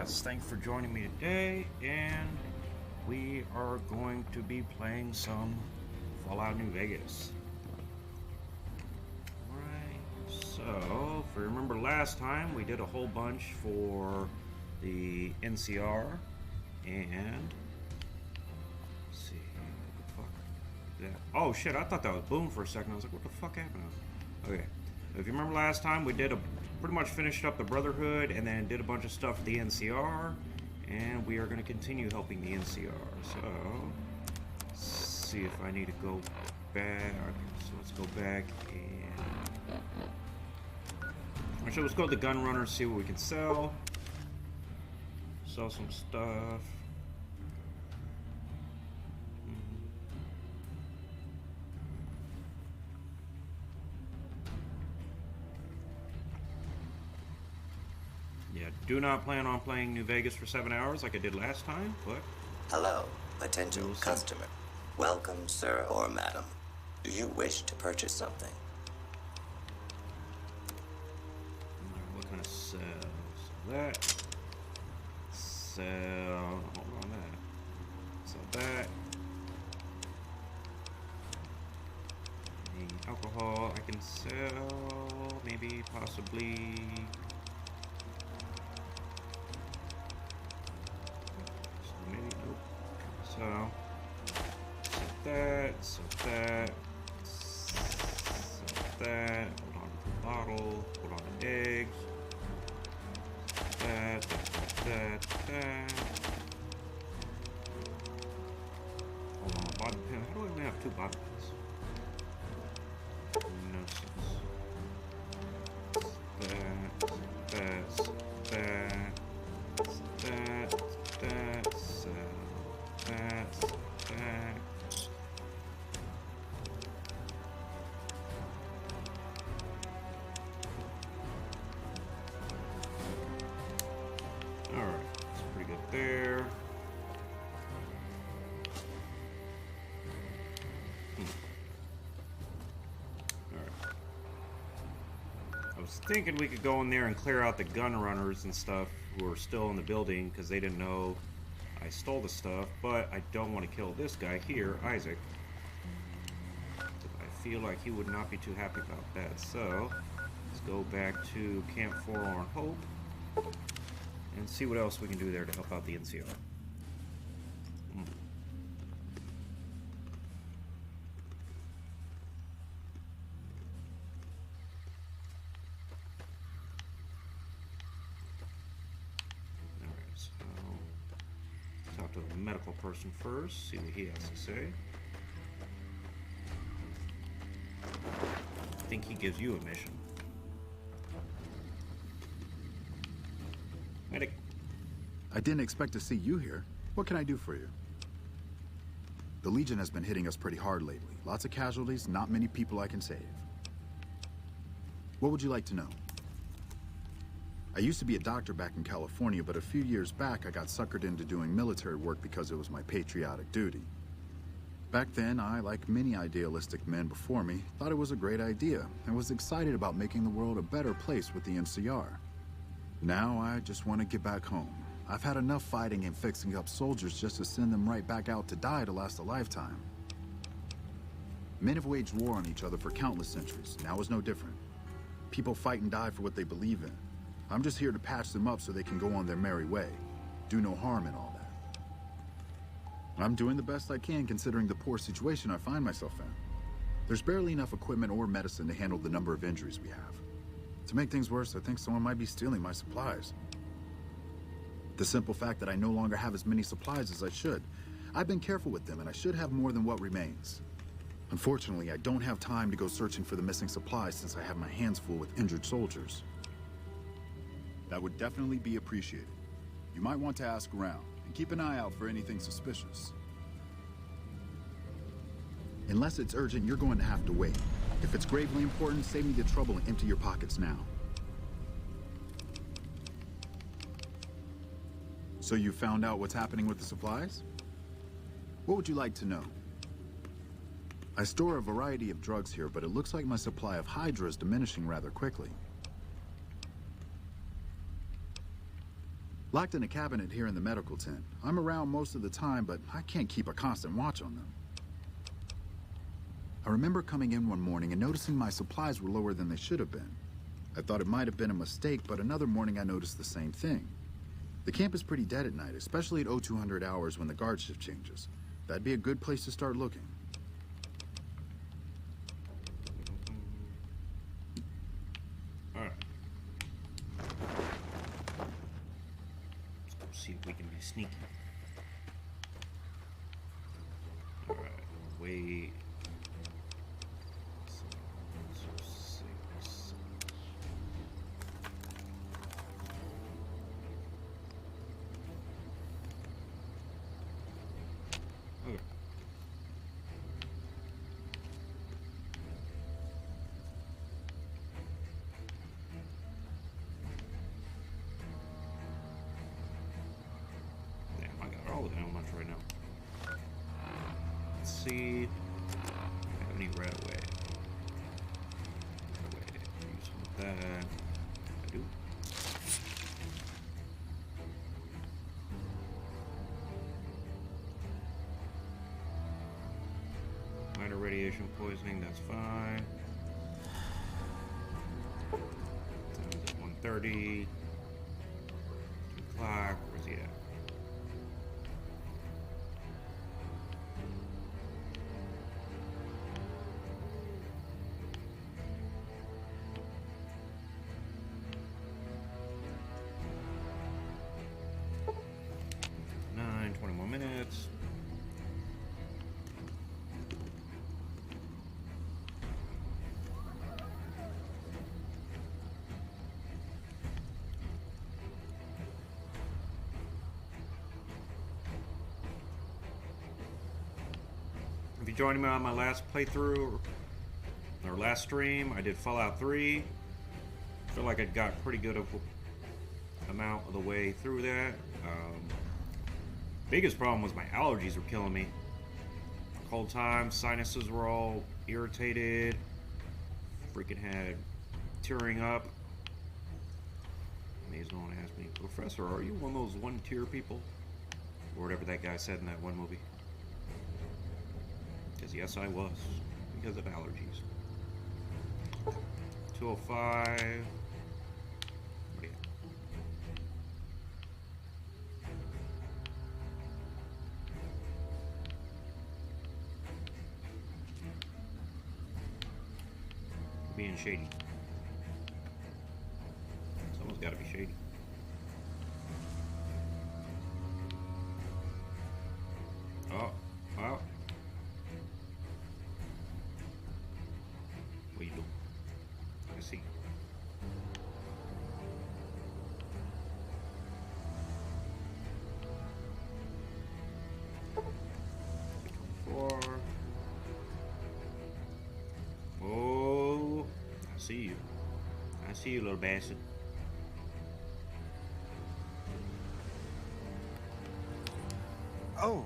Yes, thanks for joining me today, and we are going to be playing some Fallout New Vegas. Alright, so if you remember last time, we did a whole bunch for the NCR, and let's see, what the fuck is that? Oh shit, I thought that was Boom for a second. I was like, what the fuck happened? Okay, if you remember last time, we pretty much finished up the Brotherhood and then did a bunch of stuff for the NCR, and we are going to continue helping the NCR. So let's see if I need to go back. So let's go back and actually let's go to the gun runner, see what we can sell some stuff. Yeah, do not plan on playing New Vegas for 7 hours like I did last time, but... Hello, potential customer. Welcome, sir or madam. Do you wish to purchase something? What kind of sell? So that. Sell. Hold on that. Sell that. The alcohol I can sell. Maybe, possibly. So that, hold on to the bottle, hold on to eggs, that. Hold on, bottom pin. How do I even have two bottom pins? No sense. Alright, that's pretty good there. Alright. I was thinking we could go in there and clear out the gun runners and stuff who are still in the building because they didn't know I stole the stuff, but I don't want to kill this guy here, Isaac. I feel like he would not be too happy about that. So, let's go back to Camp Forlorn Hope and see what else we can do there to help out the NCR. Talk to the medical person first, see what he has to say. I think he gives you a mission. Medic. I didn't expect to see you here. What can I do for you? The Legion has been hitting us pretty hard lately. Lots of casualties, not many people I can save. What would you like to know? I used to be a doctor back in California, but a few years back I got suckered into doing military work because it was my patriotic duty. Back then, I, like many idealistic men before me, thought it was a great idea and was excited about making the world a better place with the NCR. Now I just want to get back home. I've had enough fighting and fixing up soldiers just to send them right back out to die to last a lifetime. Men have waged war on each other for countless centuries. Now is no different. People fight and die for what they believe in. I'm just here to patch them up so they can go on their merry way. Do no harm in all that. I'm doing the best I can considering the poor situation I find myself in. There's barely enough equipment or medicine to handle the number of injuries we have. To make things worse, I think someone might be stealing my supplies. The simple fact that I no longer have as many supplies as I should. I've been careful with them and I should have more than what remains. Unfortunately, I don't have time to go searching for the missing supplies since I have my hands full with injured soldiers. That would definitely be appreciated. You might want to ask around, and keep an eye out for anything suspicious. Unless it's urgent, you're going to have to wait. If it's gravely important, save me the trouble and empty your pockets now. So you found out what's happening with the supplies? What would you like to know? I store a variety of drugs here, but it looks like my supply of Hydra is diminishing rather quickly. Locked in a cabinet here in the medical tent. I'm around most of the time, but I can't keep a constant watch on them. I remember coming in one morning and noticing my supplies were lower than they should have been. I thought it might have been a mistake, but another morning I noticed the same thing. The camp is pretty dead at night, especially at 0200 hours when the guard shift changes. That'd be a good place to start looking. Alright. Let's go see if we can be sneaky. Alright, wait. Okay. Damn, I got all the ammo much right now. Let's see. I have any right away. Use some of that. I do. Minor radiation poisoning, that's fine. Time is 1:30. 2 o'clock. Where's he at? Nine, 20 more minutes. If you joined me on my last playthrough or last stream, I did Fallout 3. I feel like I got pretty good of amount of the way through that. Biggest problem was my allergies were killing me. Cold times, sinuses were all irritated. Freaking had tearing up. Amazing no one asked me, Professor, are you one of those one-tier people? Or whatever that guy said in that one movie. Because yes, I was. Because of allergies. 205. Yeah. Being shady. Someone's got to be shady. Oh, oh. What are you doing? I see. Four. Oh, I see you. I see you, little bastard. Oh,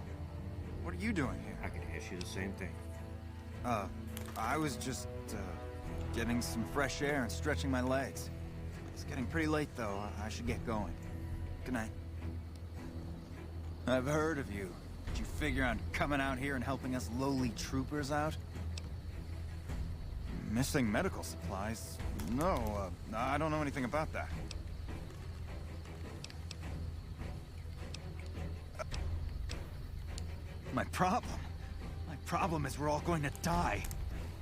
what are you doing here? I could ask you the same thing. I was just, getting some fresh air and stretching my legs. It's getting pretty late, though. I should get going. Good night. I've heard of you. Did you figure on coming out here and helping us lowly troopers out? Missing medical supplies? No, I don't know anything about that. My problem is we're all going to die.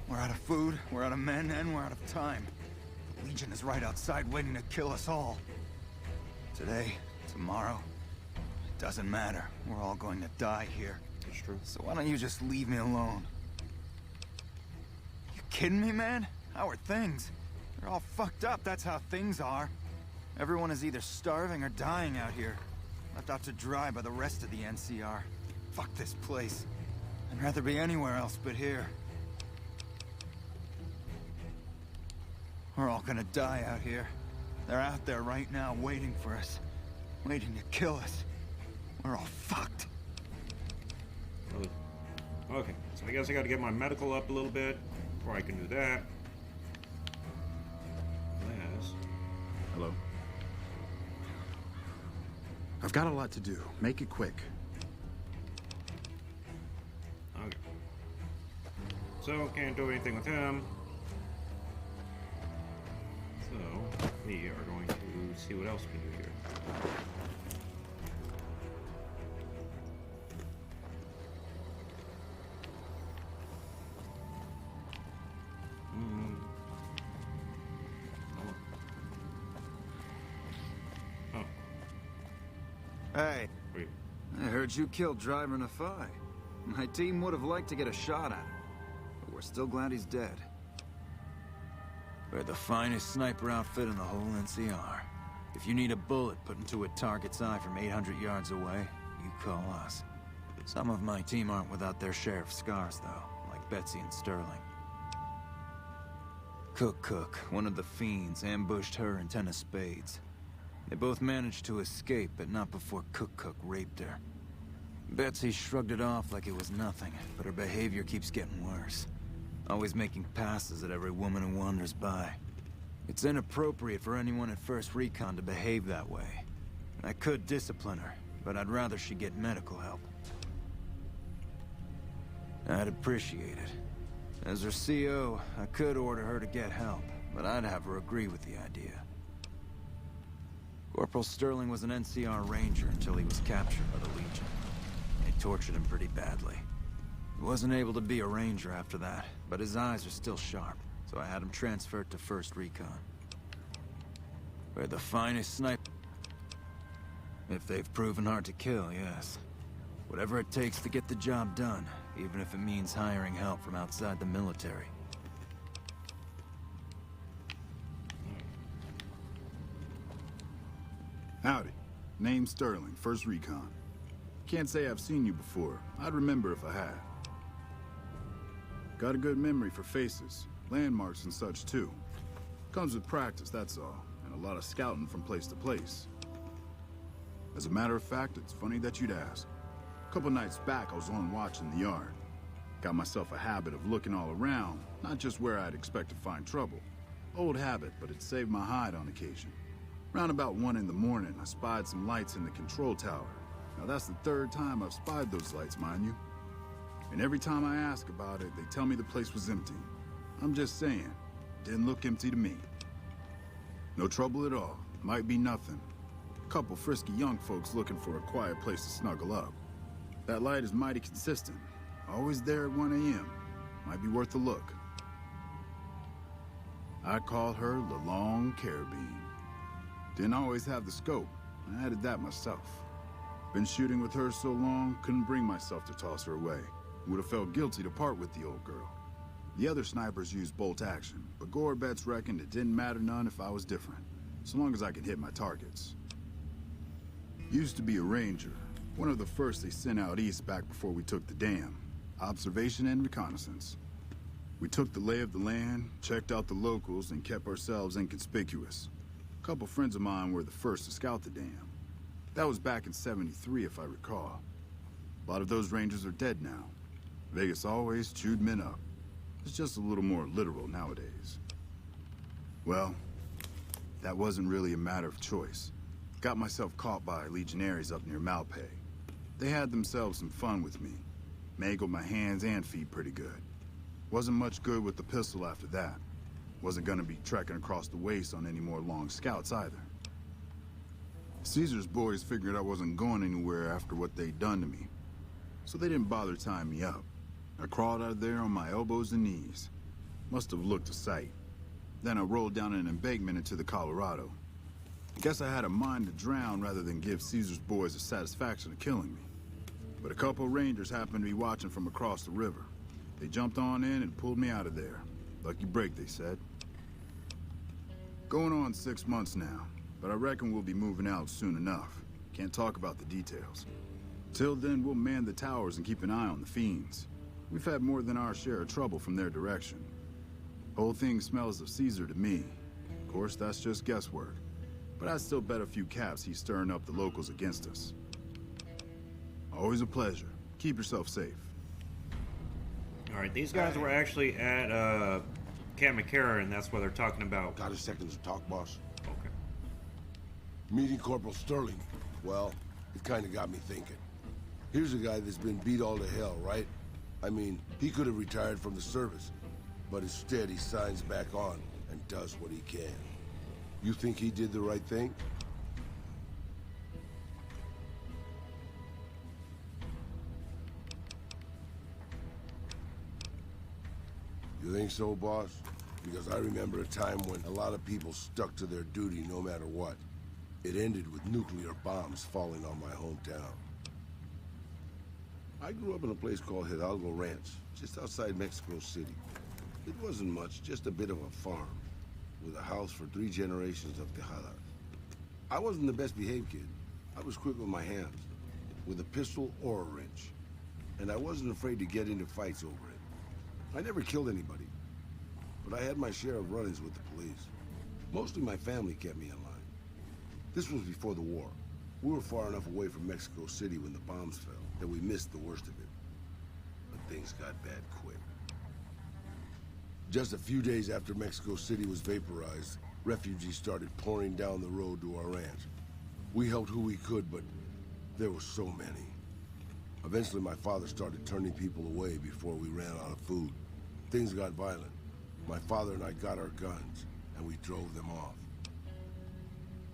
We're out of food, we're out of men, and we're out of time. The Legion is right outside waiting to kill us all. Today, tomorrow, it doesn't matter. We're all going to die here. That's true. So why don't you just leave me alone? You kidding me, man? How are things? They're all fucked up, that's how things are. Everyone is either starving or dying out here. Left out to dry by the rest of the NCR. Fuck this place. I'd rather be anywhere else but here. We're all gonna die out here. They're out there right now waiting for us. Waiting to kill us. We're all fucked. Okay, so I guess I gotta get my medical up a little bit before I can do that. Yes. Hello? I've got a lot to do. Make it quick. Okay. So, can't do anything with him. So, we are going to see what else we can do here. Hey, Wait. I heard you killed Driver Nafai. My team would have liked to get a shot at him, but we're still glad he's dead. We're the finest sniper outfit in the whole NCR. If you need a bullet put into a target's eye from 800 yards away, you call us. Some of my team aren't without their share of scars, though, like Betsy and Sterling. Cook, one of the fiends, ambushed her and 10 of spades. They both managed to escape, but not before Cook raped her. Betsy shrugged it off like it was nothing, but her behavior keeps getting worse. Always making passes at every woman who wanders by. It's inappropriate for anyone at First Recon to behave that way. I could discipline her, but I'd rather she get medical help. I'd appreciate it. As her CO, I could order her to get help, but I'd have her agree with the idea. Corporal Sterling was an NCR Ranger until he was captured by the Legion. They tortured him pretty badly. He wasn't able to be a Ranger after that, but his eyes are still sharp, so I had him transferred to First Recon. We're the finest sniper. If they've proven hard to kill, yes. Whatever it takes to get the job done, even if it means hiring help from outside the military. Howdy. Name's Sterling, First Recon. Can't say I've seen you before. I'd remember if I had. Got a good memory for faces, landmarks and such too. Comes with practice, that's all, and a lot of scouting from place to place. As a matter of fact, it's funny that you'd ask. A couple nights back, I was on watch in the yard. Got myself a habit of looking all around, not just where I'd expect to find trouble. Old habit, but it saved my hide on occasion. Round about 1 in the morning, I spied some lights in the control tower. Now that's the 3rd time I've spied those lights, mind you. And every time I ask about it, they tell me the place was empty. I'm just saying, didn't look empty to me. No trouble at all, might be nothing. A couple frisky young folks looking for a quiet place to snuggle up. That light is mighty consistent, always there at 1 a.m. Might be worth a look. I call her the Long Carabine. Didn't always have the scope. I added that myself. Been shooting with her so long, couldn't bring myself to toss her away. Would have felt guilty to part with the old girl. The other snipers used bolt action, but Gorbets reckoned it didn't matter none if I was different, so long as I could hit my targets. Used to be a ranger, one of the first they sent out east back before we took the dam. Observation and reconnaissance. We took the lay of the land, checked out the locals, and kept ourselves inconspicuous. A couple friends of mine were the first to scout the dam. That was back in '73, if I recall. A lot of those rangers are dead now. Vegas always chewed men up. It's just a little more literal nowadays. Well, that wasn't really a matter of choice. Got myself caught by legionaries up near Malpay. They had themselves some fun with me. Mangled my hands and feet pretty good. Wasn't much good with the pistol after that. Wasn't gonna be trekking across the waste on any more long scouts either. Caesar's boys figured I wasn't going anywhere after what they'd done to me, so they didn't bother tying me up. I crawled out of there on my elbows and knees. Must have looked a sight. Then I rolled down an embankment into the Colorado. I guess I had a mind to drown rather than give Caesar's boys the satisfaction of killing me. But a couple rangers happened to be watching from across the river. They jumped on in and pulled me out of there. Lucky break, they said. Going on 6 months now, but I reckon we'll be moving out soon enough. Can't talk about the details. Till then, we'll man the towers and keep an eye on the fiends. We've had more than our share of trouble from their direction. Whole thing smells of Caesar to me. Of course, that's just guesswork. But I'd still bet a few caps he's stirring up the locals against us. Always a pleasure. Keep yourself safe. Alright, these guys were actually at Camp McCarran, and that's where they're talking about. Got a second to talk, boss? Okay. Meeting Corporal Sterling. Well, It kinda got me thinking. Here's a guy that's been beat all to hell, right? I mean, he could have retired from the service, but instead he signs back on and does what he can. You think he did the right thing? You think so, boss? Because I remember a time when a lot of people stuck to their duty no matter what. It ended with nuclear bombs falling on my hometown. I grew up in a place called Hidalgo Ranch, just outside Mexico City. It wasn't much, just a bit of a farm, with a house for 3 generations of Tejadas. I wasn't the best behaved kid. I was quick with my hands, with a pistol or a wrench. And I wasn't afraid to get into fights over it. I never killed anybody, but I had my share of run-ins with the police. Mostly my family kept me in line. This was before the war. We were far enough away from Mexico City when the bombs fell that we missed the worst of it. But things got bad quick. Just a few days after Mexico City was vaporized, refugees started pouring down the road to our ranch. We helped who we could, but there were so many. Eventually, my father started turning people away before we ran out of food. Things got violent. My father and I got our guns, and we drove them off.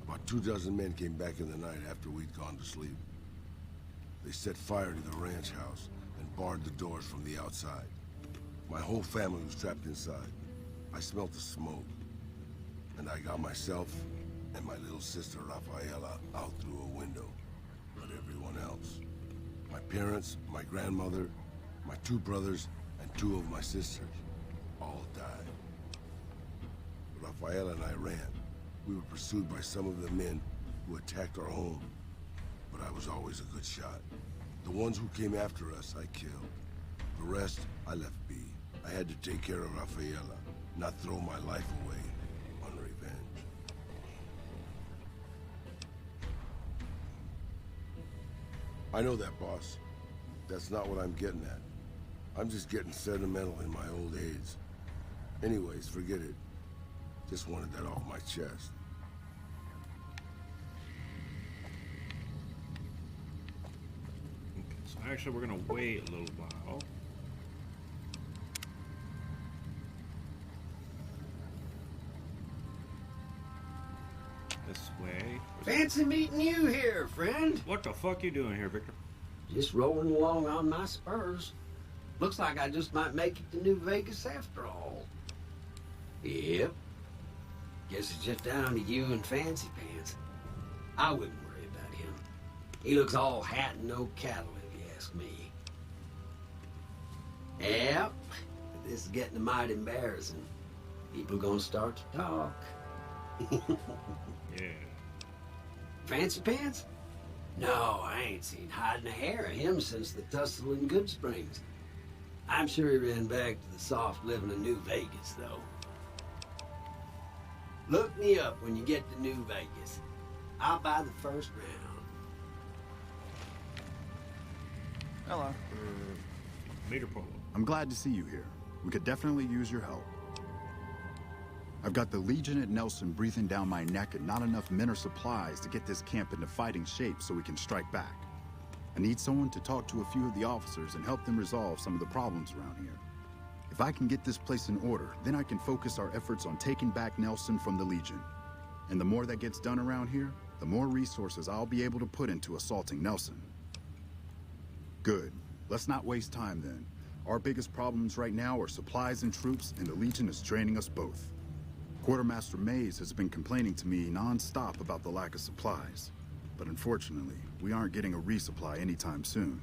About 24 men came back in the night after we'd gone to sleep. They set fire to the ranch house and barred the doors from the outside. My whole family was trapped inside. I smelt the smoke, and I got myself and my little sister Rafaela out through a window. But everyone else, my parents, my grandmother, my 2 brothers, and 2 of my sisters, all died. Rafaela and I ran. We were pursued by some of the men who attacked our home, but I was always a good shot. The ones who came after us, I killed. The rest, I left be. I had to take care of Rafaela, not throw my life away on revenge. I know that, boss. That's not what I'm getting at. I'm just getting sentimental in my old age. Anyways, forget it. Just wanted that off my chest. Okay, so actually we're gonna wait a little while. This way. Fancy meeting you here, friend. What the fuck you doing here, Victor? Just rolling along on my spurs. Looks like I just might make it to New Vegas after all. Yep. Guess it's just down to you and Fancy Pants. I wouldn't worry about him. He looks all hat and no cattle, if you ask me. Yep. This is getting mighty embarrassing. People gonna start to talk. Yeah. Fancy Pants? No, I ain't seen hide nor hair of him since the tussle in Good Springs. I'm sure he ran back to the soft living of New Vegas, though. Look me up when you get to New Vegas. I'll buy the first round. Hello. Meter polo. I'm glad to see you here. We could definitely use your help. I've got the Legion at Nelson breathing down my neck and not enough men or supplies to get this camp into fighting shape so we can strike back. I need someone to talk to a few of the officers and help them resolve some of the problems around here. If I can get this place in order, then I can focus our efforts on taking back Nelson from the Legion. And the more that gets done around here, the more resources I'll be able to put into assaulting Nelson. Good. Let's not waste time then. Our biggest problems right now are supplies and troops, and the Legion is draining us both. Quartermaster Mays has been complaining to me non-stop about the lack of supplies. But unfortunately, we aren't getting a resupply anytime soon.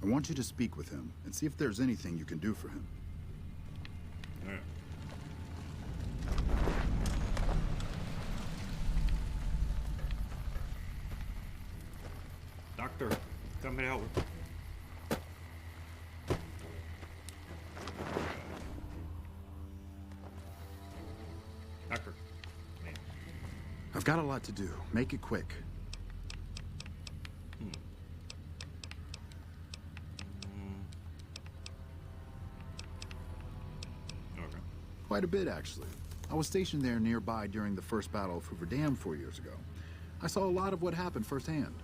I want you to speak with him and see if there's anything you can do for him. All right. Doctor, come help. Doctor. Man. I've got a lot to do. Make it quick. Okay. Quite a bit, actually. I was stationed there nearby during the first Battle of Hoover Dam 4 years ago. I saw a lot of what happened firsthand.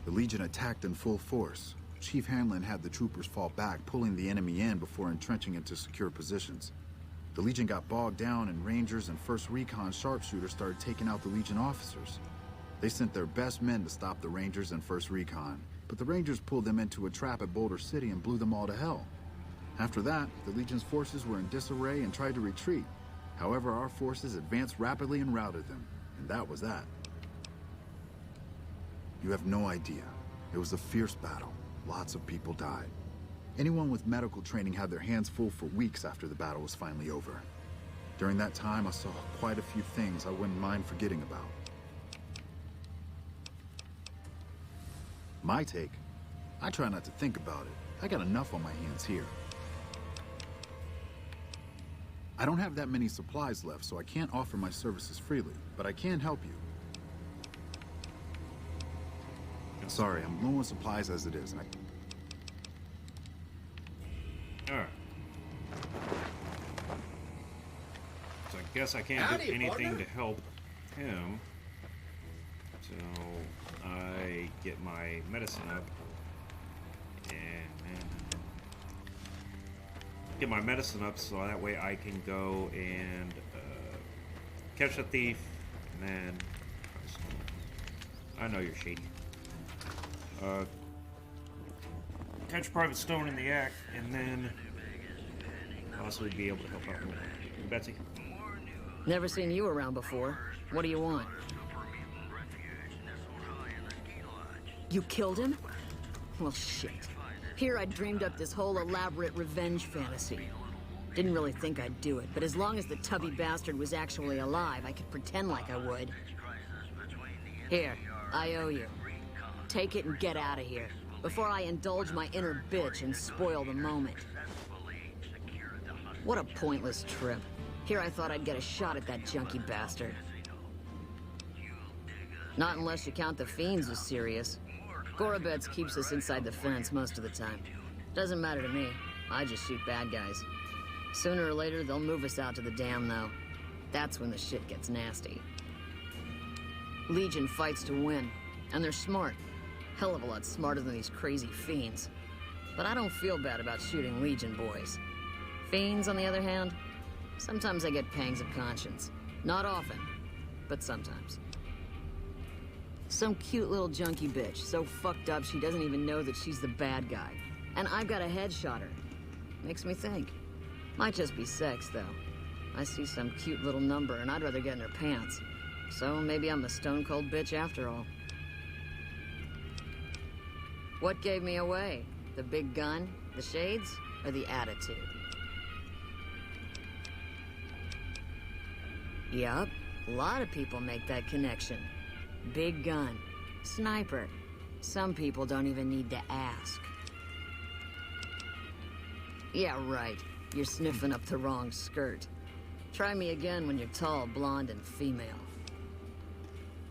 The Legion attacked in full force. Chief Hanlon had the troopers fall back, pulling the enemy in before entrenching into secure positions. The Legion got bogged down, and Rangers and 1st Recon sharpshooters started taking out the Legion officers. They sent their best men to stop the Rangers and 1st Recon, but the Rangers pulled them into a trap at Boulder City and blew them all to hell. After that, the Legion's forces were in disarray and tried to retreat. However, our forces advanced rapidly and routed them, and that was that. You have no idea. It was a fierce battle. Lots of people died. Anyone with medical training had their hands full for weeks after the battle was finally over. During that time, I saw quite a few things I wouldn't mind forgetting about. My take? I try not to think about it. I got enough on my hands here. I don't have that many supplies left, so I can't offer my services freely, but I can help you. Sorry, I'm low on supplies as it is. Alright. So I guess I can't do anything to help him. So I get my medicine up. And get my medicine up so that way I can go and catch the thief. And then... I know you're shady. Catch Private Stone in the act, and then possibly be able to help out more. Betsy? Never seen you around before. What do you want? You killed him? Well, shit. Here I dreamed up this whole elaborate revenge fantasy. Didn't really think I'd do it, but as long as the tubby bastard was actually alive, I could pretend like I would. Here, I owe you. Take it and get out of here, before I indulge my inner bitch and spoil the moment. What a pointless trip. Here I thought I'd get a shot at that junkie bastard. Not unless you count the fiends as serious. Gorobets keeps us inside the fence most of the time. Doesn't matter to me. I just shoot bad guys. Sooner or later, they'll move us out to the dam, though. That's when the shit gets nasty. Legion fights to win, and they're smart. Hell of a lot smarter than these crazy fiends. But I don't feel bad about shooting Legion boys. Fiends, on the other hand, sometimes I get pangs of conscience. Not often, but sometimes. Some cute little junkie bitch, so fucked up she doesn't even know that she's the bad guy. And I've got a headshot her. Makes me think. Might just be sex, though. I see some cute little number and I'd rather get in her pants. So maybe I'm the stone-cold bitch after all. What gave me away? The big gun, the shades, or the attitude? Yup, a lot of people make that connection. Big gun, sniper. Some people don't even need to ask. Yeah, right. You're sniffing up the wrong skirt. Try me again when you're tall, blonde, and female.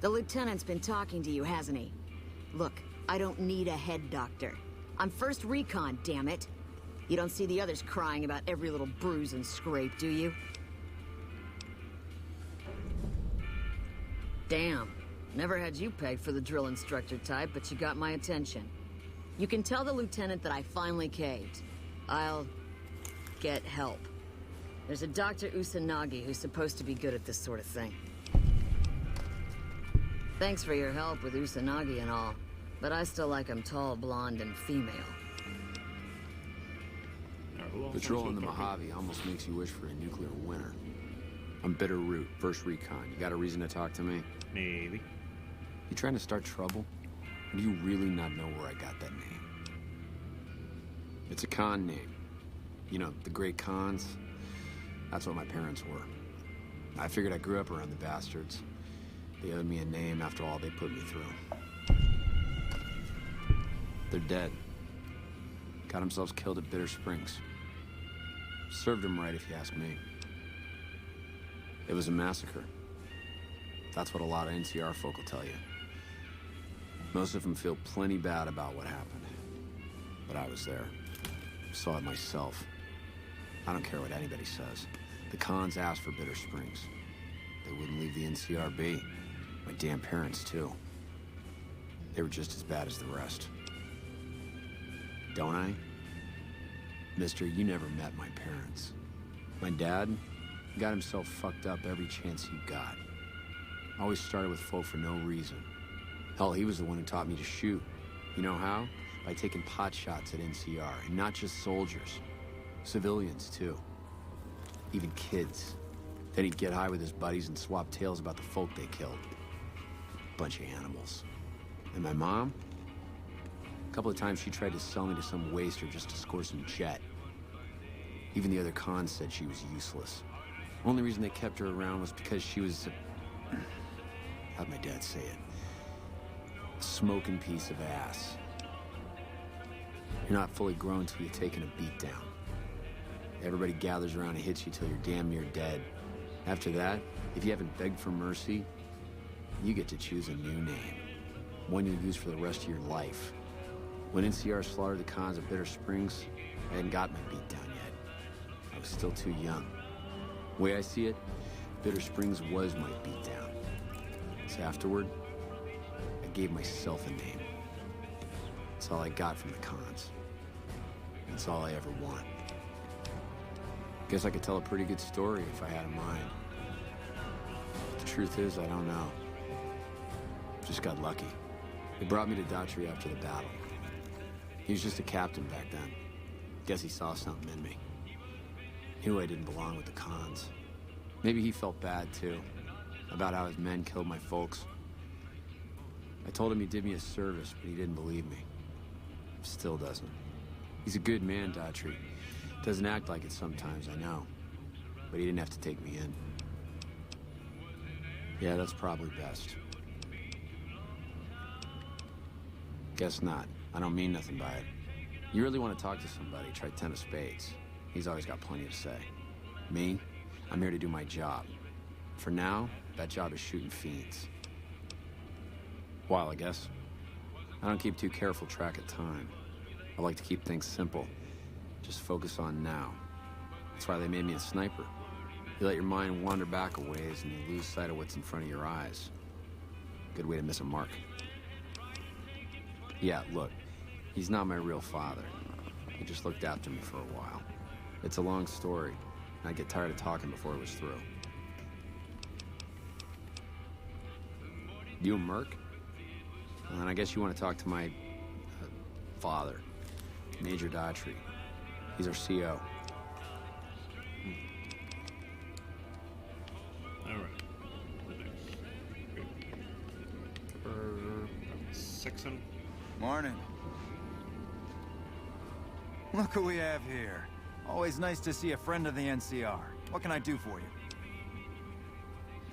The lieutenant's been talking to you, hasn't he? Look, I don't need a head doctor. I'm 1st Recon, damn it. You don't see the others crying about every little bruise and scrape, do you? Damn. Never had you pegged for the drill instructor type, but you got my attention. You can tell the lieutenant that I finally caved. I'll get help. There's a Dr. Usanagi who's supposed to be good at this sort of thing. Thanks for your help with Usanagi and all, but I still like him tall, blonde, and female. Patrolling the Mojave almost makes you wish for a nuclear winter. I'm Bitter Root, 1st Recon. You got a reason to talk to me? Maybe. You trying to start trouble? Or do you really not know where I got that name? It's a Khan name. You know, the great Khans. That's what my parents were. I figured I grew up around the bastards. They owed me a name after all they put me through. They're dead. Got themselves killed at Bitter Springs. Served them right, if you ask me. It was a massacre. That's what a lot of NCR folk will tell you. Most of them feel plenty bad about what happened. But I was there. Saw it myself. I don't care what anybody says. The Khans asked for Bitter Springs. They wouldn't leave the NCR be. My damn parents, too. They were just as bad as the rest. Don't I? Mister, you never met my parents. My dad got himself fucked up every chance he got. Always started with folk for no reason. Hell, he was the one who taught me to shoot. You know how? By taking pot shots at NCR, and not just soldiers. Civilians, too. Even kids. Then he'd get high with his buddies and swap tales about the folk they killed. Bunch of animals. And my mom? A couple of times she tried to sell me to some waster just to score some jet. Even the other cons said she was useless. Only reason they kept her around was because she was how'd my dad say it? A smoking piece of ass. You're not fully grown till you've taken a beat down. Everybody gathers around and hits you till you're damn near dead. After that, if you haven't begged for mercy, you get to choose a new name. One you'll use for the rest of your life. When NCR slaughtered the cons of Bitter Springs, I hadn't got my beat down yet. I was still too young. The way I see it, Bitter Springs was my beat down. So afterward, I gave myself a name. That's all I got from the cons. That's all I ever want. Guess I could tell a pretty good story if I had a mind. But the truth is, I don't know. Just got lucky. They brought me to Daughtry after the battle. He was just a captain back then. Guess he saw something in me. He knew I didn't belong with the cons. Maybe he felt bad, too, about how his men killed my folks. I told him he did me a service, but he didn't believe me. Still doesn't. He's a good man, Daughtry. Doesn't act like it sometimes, I know. But he didn't have to take me in. Yeah, that's probably best. Guess not. I don't mean nothing by it. You really want to talk to somebody, try 10 of spades. He's always got plenty to say. Me? I'm here to do my job. For now, that job is shooting fiends. While, I guess. I don't keep too careful track of time. I like to keep things simple. Just focus on now. That's why they made me a sniper. You let your mind wander back a ways and you lose sight of what's in front of your eyes. Good way to miss a mark. Yeah, look, he's not my real father. He just looked after me for a while. It's a long story, and I'd get tired of talking before it was through. You a merc? Well, then I guess you want to talk to my father, Major Daughtry. He's our CO. All right. Number 6. Morning. Look who we have here. Always nice to see a friend of the NCR. What can I do for you?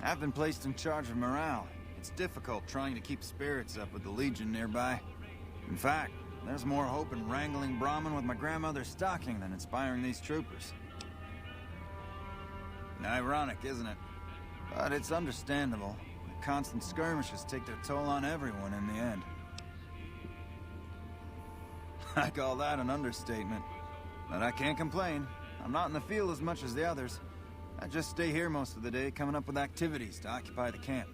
I've been placed in charge of morale. It's difficult trying to keep spirits up with the Legion nearby. In fact, there's more hope in wrangling Brahmin with my grandmother's stocking than inspiring these troopers. Ironic, isn't it? But it's understandable. The constant skirmishes take their toll on everyone in the end. I call that an understatement. But I can't complain. I'm not in the field as much as the others. I just stay here most of the day, coming up with activities to occupy the camp.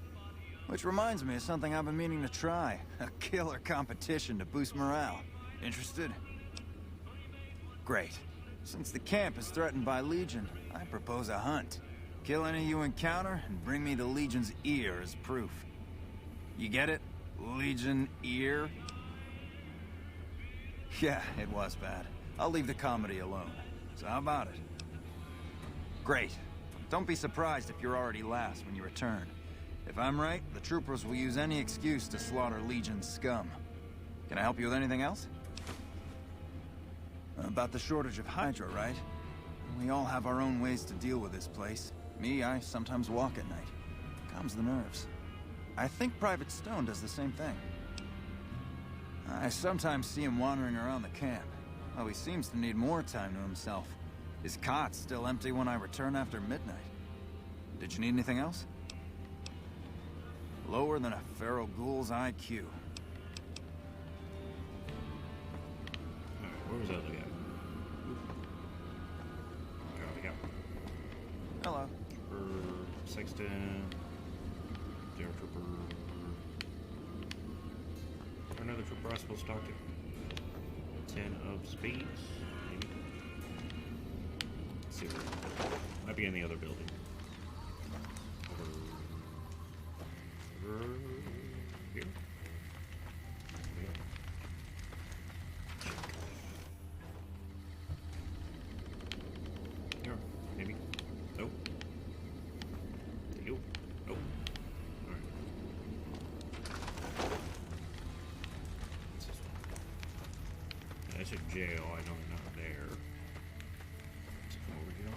Which reminds me of something I've been meaning to try. A killer competition to boost morale. Interested? Great. Since the camp is threatened by Legion, I propose a hunt. Kill any you encounter, and bring me the Legion's ear as proof. You get it? Legion ear? Yeah, it was bad. I'll leave the comedy alone. So how about it? Great. Don't be surprised if you're already last when you return. If I'm right, the troopers will use any excuse to slaughter Legion's scum. Can I help you with anything else? About the shortage of Hydra, right? We all have our own ways to deal with this place. Me, I sometimes walk at night. Calms the nerves. I think Private Stone does the same thing. I sometimes see him wandering around the camp. Well, he seems to need more time to himself. His cot's still empty when I return after midnight. Did you need anything else? Lower than a feral ghoul's IQ. Alright, where was that other guy? There we go. Hello. Trooper Sexton. Trooper. Electric brass will stock it. 10 of spades. Maybe. Let's see. Might be in the other building. Over here. Here, maybe. Nope. Nope. Nope. Alright. What's this one? Yeah, that's a jail. I know they're not there. Let's come over here.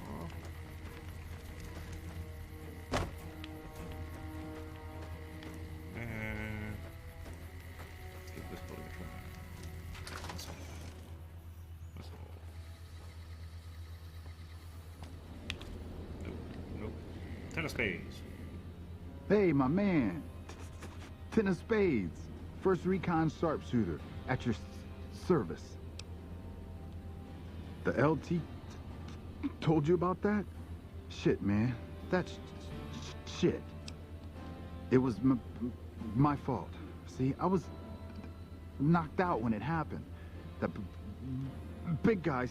Let's give this building a try. That's all. That's all. Nope. Nope. 10 of spades. Hey, my man. 10 of spades. First recon sharpshooter. At your service. The LT told you about that? Shit, man. That's shit. It was my fault. See, I was knocked out when it happened. That big guy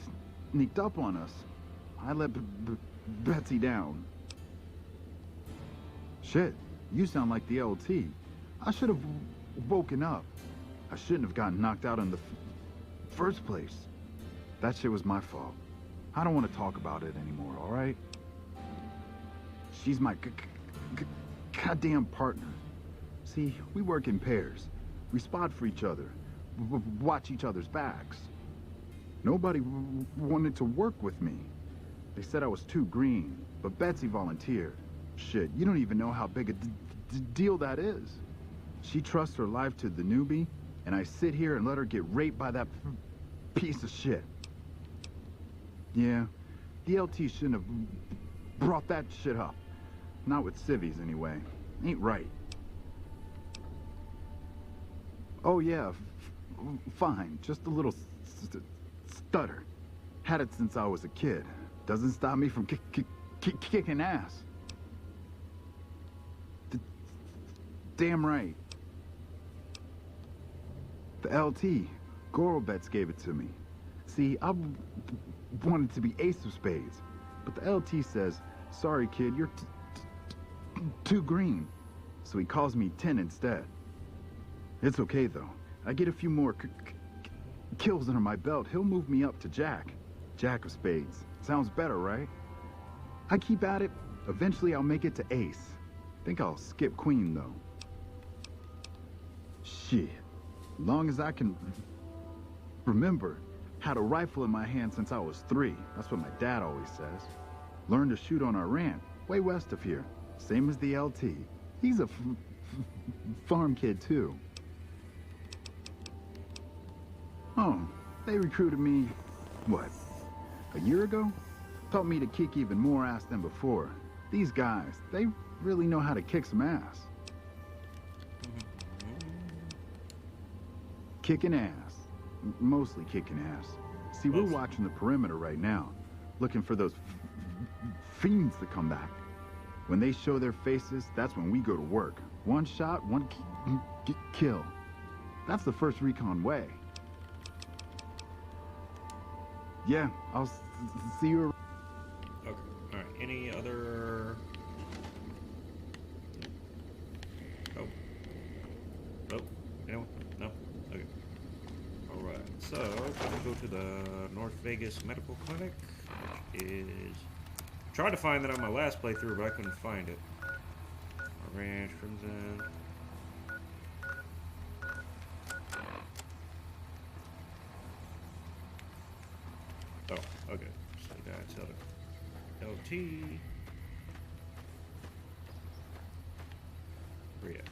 sneaked up on us. I let Betsy down. Shit, you sound like the LT. I should have woken up. I shouldn't have gotten knocked out in the first place. That shit was my fault. I don't want to talk about it anymore, all right? She's my goddamn partner. See, we work in pairs. We spot for each other. Watch each other's backs. Nobody wanted to work with me. They said I was too green, but Betsy volunteered. Shit, you don't even know how big a deal that is. She trusts her life to the newbie, and I sit here and let her get raped by that piece of shit. Yeah, the LT shouldn't have brought that shit up. Not with civvies, anyway. Ain't right. Oh, yeah, fine. Just a little stutter. Had it since I was a kid. Doesn't stop me from kicking ass. Damn right. The LT, Gorobets gave it to me. See, I wanted to be ace of spades, but the LT says, sorry kid, you're too green. So he calls me 10 instead. It's okay though. I get a few more kills under my belt. He'll move me up to Jack. Jack of spades. Sounds better, right? I keep at it. Eventually I'll make it to ace. Think I'll skip queen though. Shit. Long as I can remember. Had a rifle in my hand since I was 3. That's what my dad always says. Learned to shoot on our ranch, way west of here. Same as the LT. He's a farm kid too. Oh, they recruited me, what, a year ago? Taught me to kick even more ass than before. These guys, they really know how to kick some ass. Kicking ass. Mostly kicking ass. See, we're watching the perimeter right now, looking for those fiends to come back. When they show their faces, that's when we go to work. One shot, one kill. That's the first recon way. Yeah, I'll see you. Okay, alright. Any other... Oh. Oh, anyone? No? Okay. Alright, so, gonna go to the North Vegas Medical Clinic, which is... Tried to find that on my last playthrough, but I couldn't find it. Ranch, Crimson... Oh, okay. So that's other LT. Where you at?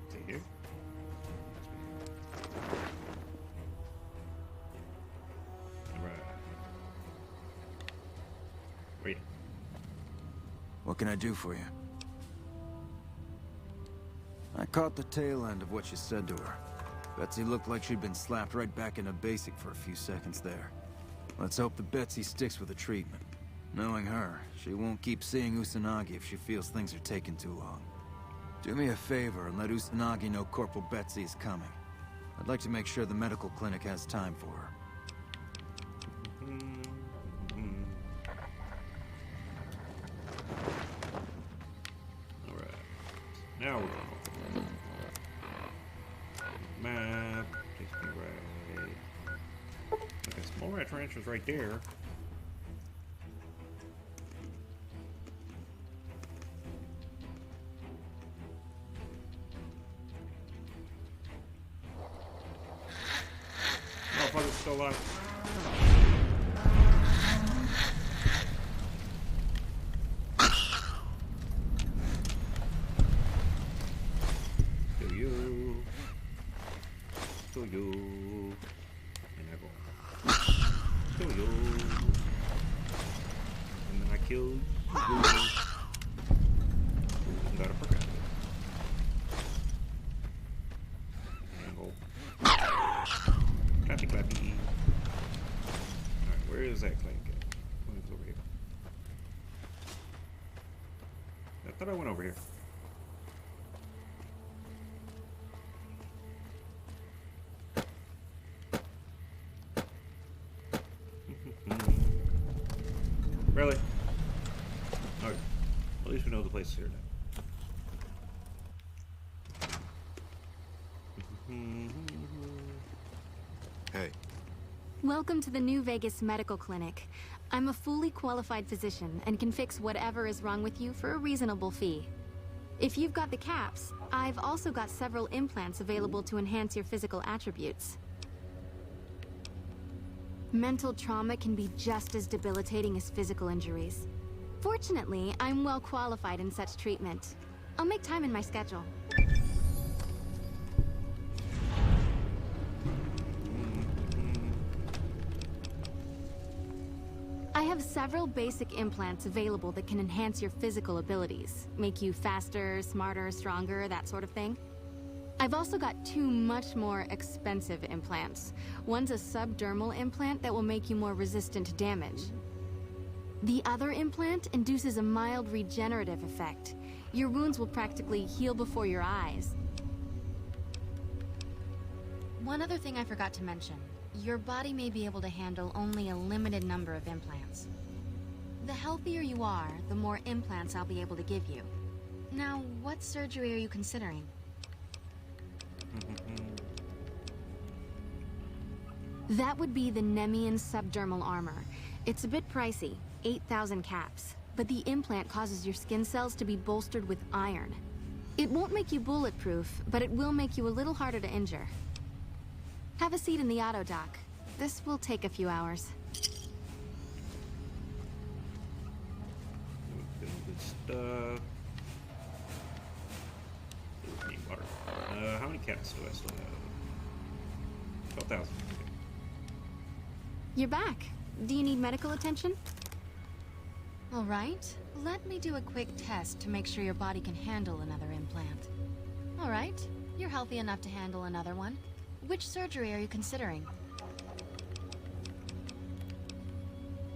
Is it here? Alright. Where you at? What can I do for you? I caught the tail end of what you said to her. Betsy looked like she'd been slapped right back into basic for a few seconds there. Let's hope the Betsy sticks with the treatment. Knowing her, she won't keep seeing Usanagi if she feels things are taking too long. Do me a favor and let Usanagi know Corporal Betsy is coming. I'd like to make sure the medical clinic has time for her. Alright. Now we're going. Map takes me right. Okay, small rat ranch was right there. Motherfucker's still alive. Kill you. Kill you. And I go. Kill you. And then I kill you. Got a perk out of it. And go. Clappy clappy. Alright, where is that clank at? Clank's over here. I thought I went over here. Really? Okay. At least we know the place is here now. Hey, Welcome to the New Vegas Medical Clinic. I'm a fully qualified physician and can fix whatever is wrong with you for a reasonable fee. If you've got the caps, I've also got several implants available to enhance your physical attributes. Mental trauma can be just as debilitating as physical injuries. Fortunately, I'm well qualified in such treatment. I'll make time in my schedule. I have several basic implants available that can enhance your physical abilities, make you faster, smarter, stronger, that sort of thing. I've also got two much more expensive implants. One's a subdermal implant that will make you more resistant to damage. The other implant induces a mild regenerative effect. Your wounds will practically heal before your eyes. One other thing I forgot to mention. Your body may be able to handle only a limited number of implants. The healthier you are, the more implants I'll be able to give you. Now, what surgery are you considering? That would be the Nemean subdermal armor. It's a bit pricey, 8,000 caps, but the implant causes your skin cells to be bolstered with iron. It won't make you bulletproof, but it will make you a little harder to injure. Have a seat in the auto dock. This will take a few hours. Good stuff. Need water. How many cats do I still have? 12,000. You're back. Do you need medical attention? All right. Let me do a quick test to make sure your body can handle another implant. All right. You're healthy enough to handle another one. Which surgery are you considering?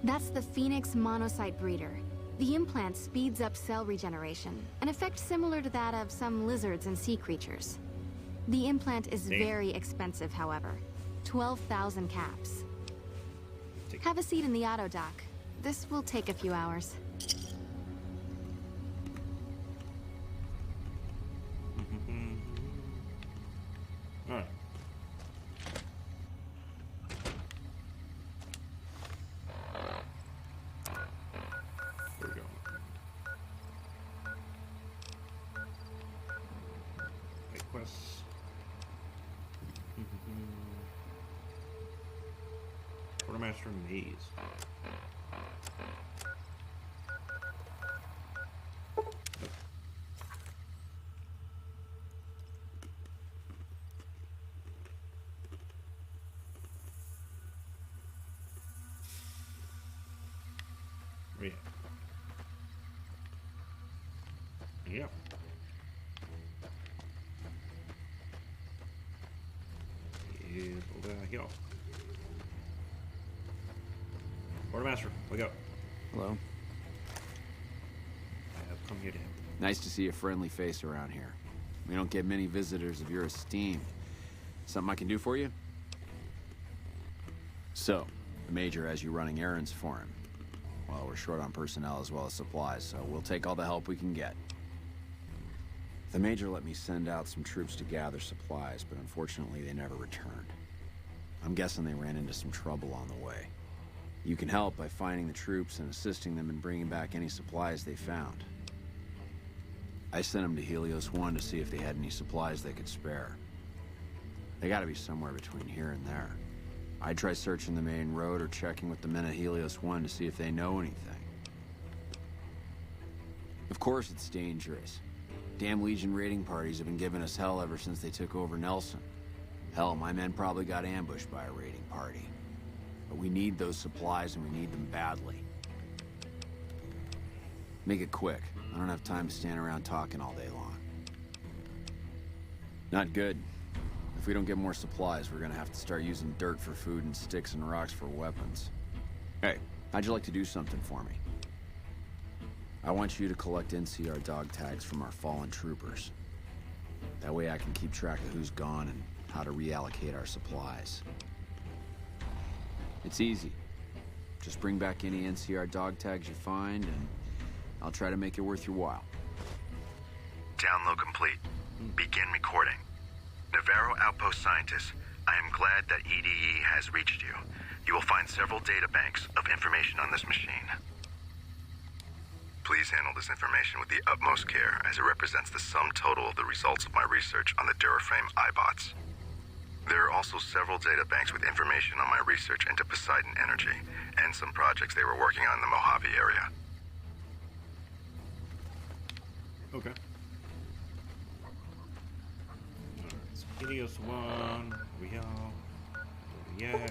That's the Phoenix monocyte breeder. The implant speeds up cell regeneration, an effect similar to that of some lizards and sea creatures. The implant is very expensive, however. 12,000 caps. Have a seat in the auto dock. This will take a few hours. All right. Where we going? Wait, quests. Quartermaster Maze. Where you at? Yeah. Is over here. Quartermaster, wake up. Hello? welcome you to him. Nice to see a friendly face around here. We don't get many visitors of your esteem. Something I can do for you? So, the Major has you running errands for him. Well, we're short on personnel as well as supplies, so we'll take all the help we can get. The Major let me send out some troops to gather supplies, but unfortunately they never returned. I'm guessing they ran into some trouble on the way. You can help by finding the troops and assisting them in bringing back any supplies they found. I sent them to Helios 1 to see if they had any supplies they could spare. They gotta be somewhere between here and there. I'd try searching the main road or checking with the men at Helios 1 to see if they know anything. Of course it's dangerous. Damn Legion raiding parties have been giving us hell ever since they took over Nelson. Hell, my men probably got ambushed by a raiding party. But we need those supplies and we need them badly. Make it quick. I don't have time to stand around talking all day long. Not good. If we don't get more supplies, we're gonna have to start using dirt for food and sticks and rocks for weapons. Hey, how'd you like to do something for me? I want you to collect NCR dog tags from our fallen troopers. That way I can keep track of who's gone and how to reallocate our supplies. It's easy. Just bring back any NCR dog tags you find, and I'll try to make it worth your while. Download complete. Begin recording. Navarro Outpost Scientist, I am glad that EDE has reached you. You will find several data banks of information on this machine. Please handle this information with the utmost care, as it represents the sum total of the results of my research on the Duraframe iBots. There are also several data banks with information on my research into Poseidon Energy, and some projects they were working on in the Mojave area. Okay. Alright, so Helios 1, we are. Yeah.